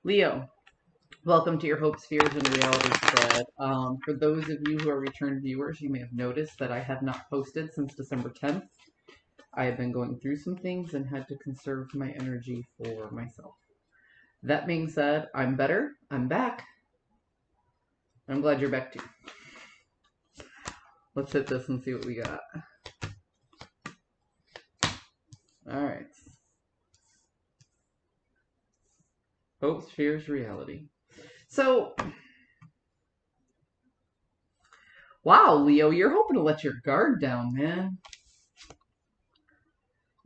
Leo, welcome to your hopes, fears, and reality spread. For those of you who are return viewers, you may have noticed that I have not posted since December 10th. I have been going through some things and had to conserve my energy for myself. That being said, I'm better. I'm back. I'm glad you're back too. Let's hit this and see what we got. Alright. Hopes, fears, reality. So, wow, Leo, you're hoping to let your guard down, man.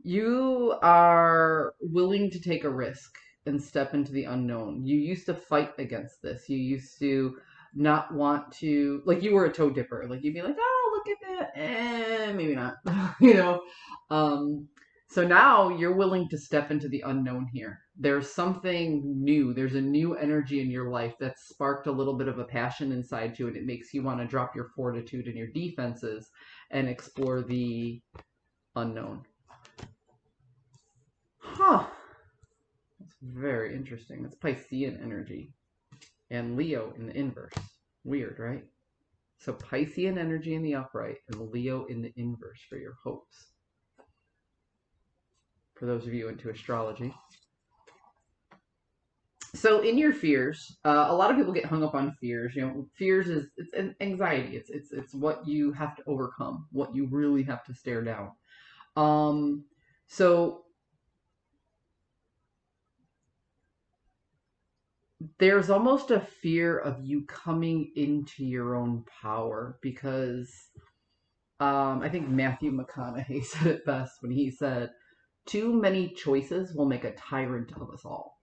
You are willing to take a risk and step into the unknown. You used to fight against this. You used to not want to, like, you were a toe dipper. Like, you'd be like, oh, look at that. Maybe not. you know? Um, so now you're willing to step into the unknown here. There's something new. There's a new energy in your life that's sparked a little bit of a passion inside you, and it makes you want to drop your fortitude and your defenses and explore the unknown. Huh. That's very interesting. That's Piscean energy. And Leo in the inverse. Weird, right? So Piscean energy in the upright and Leo in the inverse for your hopes. For those of you into astrology. So in your fears, a lot of people get hung up on fears. You know, fears it's anxiety. It's what you have to overcome, what you really have to stare down. So there's almost a fear of you coming into your own power because I think Matthew McConaughey said it best when he said, too many choices will make a tyrant of us all.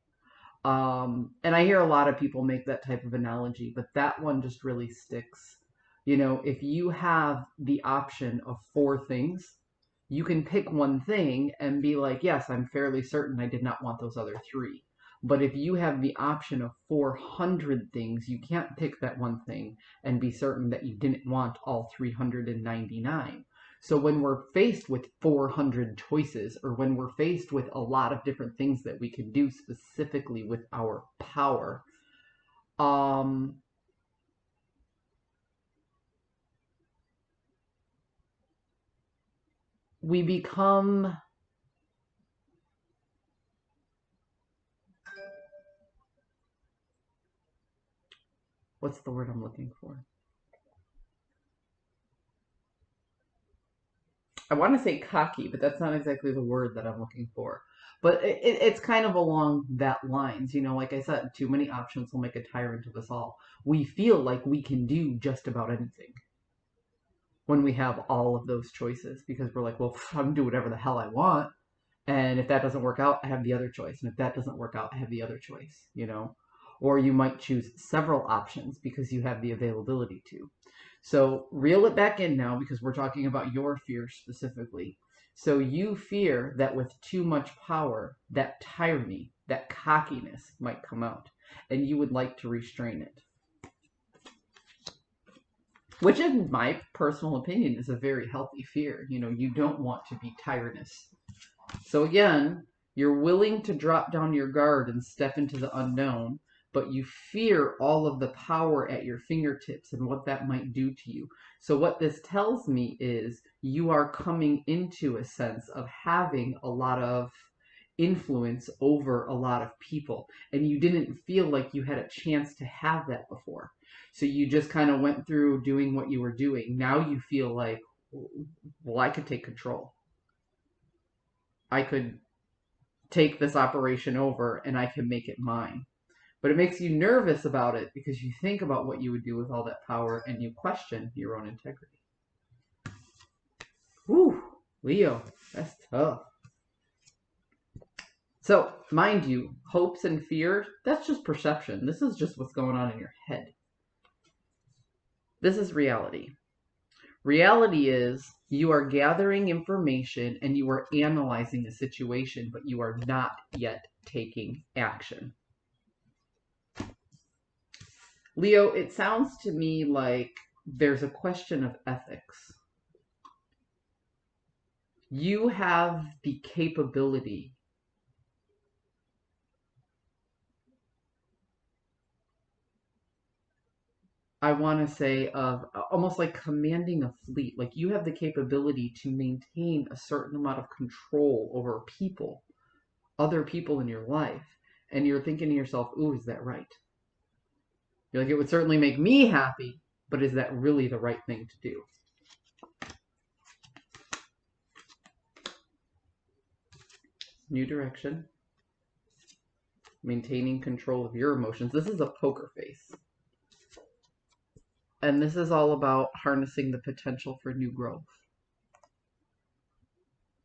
And I hear a lot of people make that type of analogy, but that one just really sticks. You know, if you have the option of four things, you can pick one thing and be like, yes, I'm fairly certain I did not want those other three. But if you have the option of 400 things, you can't pick that one thing and be certain that you didn't want all 399. So when we're faced with 400 choices, or when we're faced with a lot of different things that we can do specifically with our power, we become, what's the word I'm looking for? I want to say cocky, but that's not exactly the word that I'm looking for. But it's kind of along that lines. You know, like I said, too many options will make a tyrant of us all. We feel like we can do just about anything when we have all of those choices because we're like, well, I can do whatever the hell I want. And if that doesn't work out, I have the other choice. And if that doesn't work out, I have the other choice, you know? Or you might choose several options because you have the availability to. So reel it back in now because we're talking about your fear specifically. So you fear that with too much power, that tyranny, that cockiness might come out, and you would like to restrain it. Which, in my personal opinion, is a very healthy fear. You know, you don't want to be tyrannous. So again, you're willing to drop down your guard and step into the unknown, but you fear all of the power at your fingertips and what that might do to you. So what this tells me is you are coming into a sense of having a lot of influence over a lot of people, and you didn't feel like you had a chance to have that before. So you just kind of went through doing what you were doing. Now you feel like, well, I could take control. I could take this operation over and I can make it mine. But it makes you nervous about it because you think about what you would do with all that power and you question your own integrity. Whew, Leo, that's tough. So, mind you, hopes and fear, that's just perception. This is just what's going on in your head. This is reality. Reality is you are gathering information and you are analyzing a situation, but you are not yet taking action. Leo, it sounds to me like there's a question of ethics. You have the capability I want to say, of almost like commanding a fleet. Like you have the capability to maintain a certain amount of control over people, other people in your life. And you're thinking to yourself, ooh, is that right? You're like, it would certainly make me happy, but is that really the right thing to do? New direction. Maintaining control of your emotions. This is a poker face. And this is all about harnessing the potential for new growth.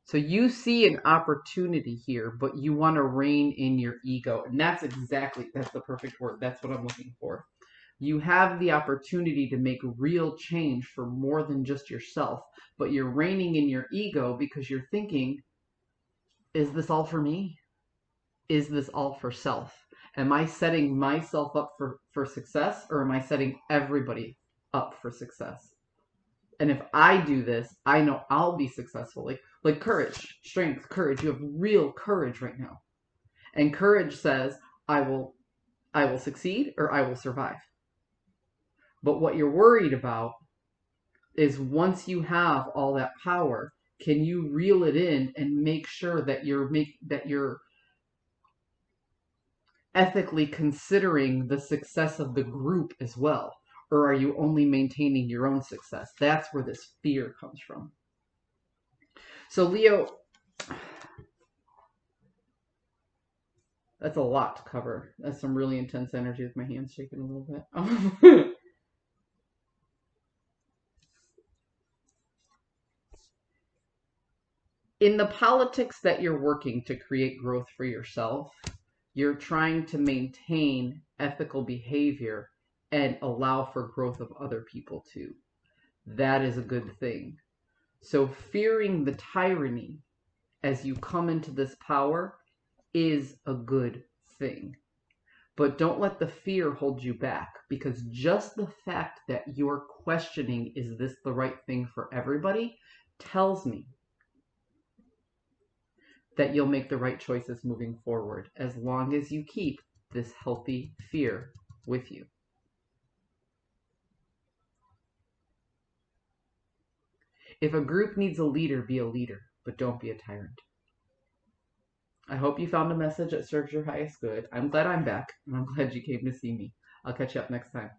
So you see an opportunity here, but you want to rein in your ego. And that's the perfect word. That's what I'm looking for. You have the opportunity to make real change for more than just yourself, but you're reining in your ego because you're thinking, is this all for me? Is this all for self? Am I setting myself up for success, or am I setting everybody up for success? And if I do this, I know I'll be successful. Like courage, strength, courage. You have real courage right now. And courage says, I will succeed or I will survive. But what you're worried about is once you have all that power, can you reel it in and make sure that you're ethically considering the success of the group as well? Or are you only maintaining your own success? That's where this fear comes from. So Leo, that's a lot to cover. That's some really intense energy with my hands shaking a little bit. In the politics that you're working to create growth for yourself, you're trying to maintain ethical behavior and allow for growth of other people too. That is a good thing. So fearing the tyranny as you come into this power is a good thing. But don't let the fear hold you back, because just the fact that you're questioning, is this the right thing for everybody, tells me that you'll make the right choices moving forward, as long as you keep this healthy fear with you. If a group needs a leader, be a leader, but don't be a tyrant. I hope you found a message that serves your highest good. I'm glad I'm back, and I'm glad you came to see me. I'll catch you up next time.